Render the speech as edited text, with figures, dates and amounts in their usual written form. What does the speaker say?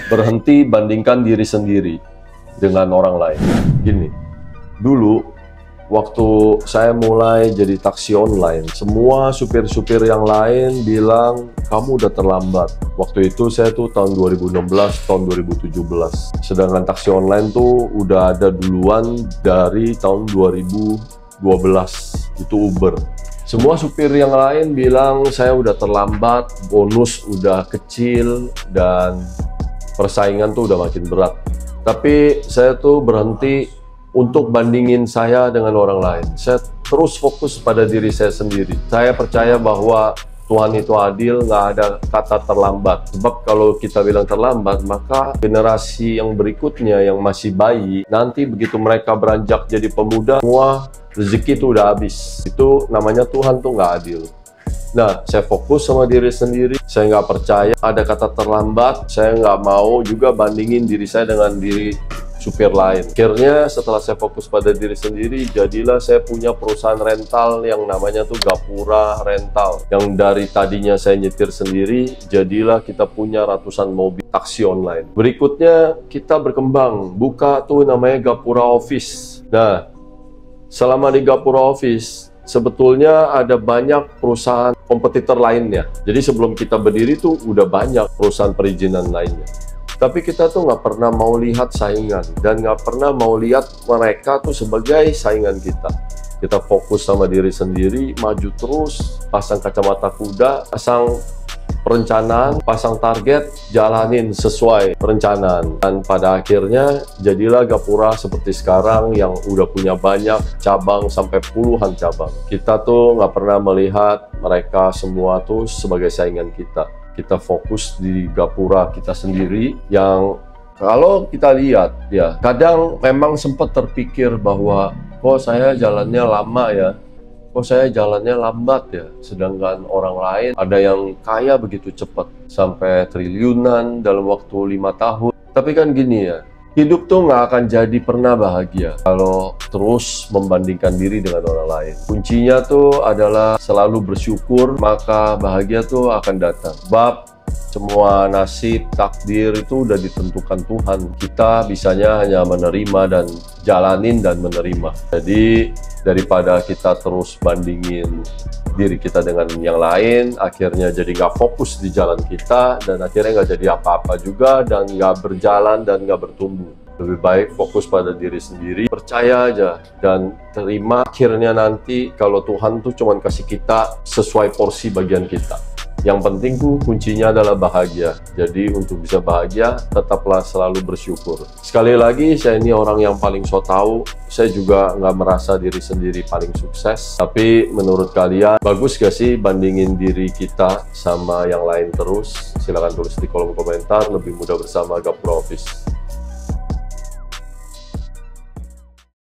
Berhenti bandingkan diri sendiri dengan orang lain. Gini, dulu waktu saya mulai jadi taksi online, semua supir-supir yang lain bilang, kamu udah terlambat. Waktu itu saya tuh tahun 2016, tahun 2017. Sedangkan taksi online tuh udah ada duluan dari tahun 2012, itu Uber. Semua supir yang lain bilang saya udah terlambat, bonus udah kecil, dan persaingan tuh udah makin berat. Tapi saya tuh berhenti untuk bandingin saya dengan orang lain. Saya terus fokus pada diri saya sendiri. Saya percaya bahwa Tuhan itu adil, nggak ada kata terlambat. Sebab kalau kita bilang terlambat, maka generasi yang berikutnya yang masih bayi, nanti begitu mereka beranjak jadi pemuda, semua rezeki itu udah habis. Itu namanya Tuhan tuh nggak adil. Nah, saya fokus sama diri sendiri. Saya nggak percaya ada kata terlambat. Saya nggak mau juga bandingin diri saya dengan diri supir lain. Akhirnya setelah saya fokus pada diri sendiri, jadilah saya punya perusahaan rental yang namanya tuh Gapura Rental. Yang dari tadinya saya nyetir sendiri, jadilah kita punya ratusan mobil taksi online. Berikutnya kita berkembang, buka tuh namanya Gapura Office. Nah, selama di Gapura Office, sebetulnya ada banyak perusahaan kompetitor lainnya. Jadi sebelum kita berdiri tuh udah banyak perusahaan perizinan lainnya. Tapi kita tuh nggak pernah mau lihat saingan dan nggak pernah mau lihat mereka tuh sebagai saingan kita. Kita fokus sama diri sendiri, maju terus, pasang kacamata kuda, pasang perencanaan, pasang target, jalanin sesuai perencanaan. Dan pada akhirnya jadilah Gapura seperti sekarang yang udah punya banyak cabang sampai puluhan cabang. Kita tuh nggak pernah melihat mereka semua tuh sebagai saingan kita. Kita fokus di Gapura kita sendiri yang kalau kita lihat ya, kadang memang sempat terpikir bahwa kok saya jalannya lama ya, kok saya jalannya lambat ya, sedangkan orang lain ada yang kaya begitu cepat sampai triliunan dalam waktu 5 tahun. Tapi kan gini ya, hidup tuh nggak akan jadi pernah bahagia kalau terus membandingkan diri dengan orang lain. Kuncinya tuh adalah selalu bersyukur, maka bahagia tuh akan datang. Sebab semua nasib, takdir itu udah ditentukan Tuhan. Kita bisanya hanya menerima dan jalanin dan menerima. Jadi daripada kita terus bandingin diri kita dengan yang lain, akhirnya jadi nggak fokus di jalan kita, dan akhirnya nggak jadi apa-apa juga, dan nggak berjalan dan nggak bertumbuh. Lebih baik fokus pada diri sendiri, percaya aja, dan terima akhirnya nanti kalau Tuhan tuh cuman kasih kita sesuai porsi bagian kita. Yang penting tuh kuncinya adalah bahagia. Jadi untuk bisa bahagia, tetaplah selalu bersyukur. Sekali lagi, saya ini orang yang paling so tahu. Saya juga nggak merasa diri sendiri paling sukses. Tapi menurut kalian, bagus gak sih bandingin diri kita sama yang lain terus? Silahkan tulis di kolom komentar. Lebih mudah bersama Gapura Office.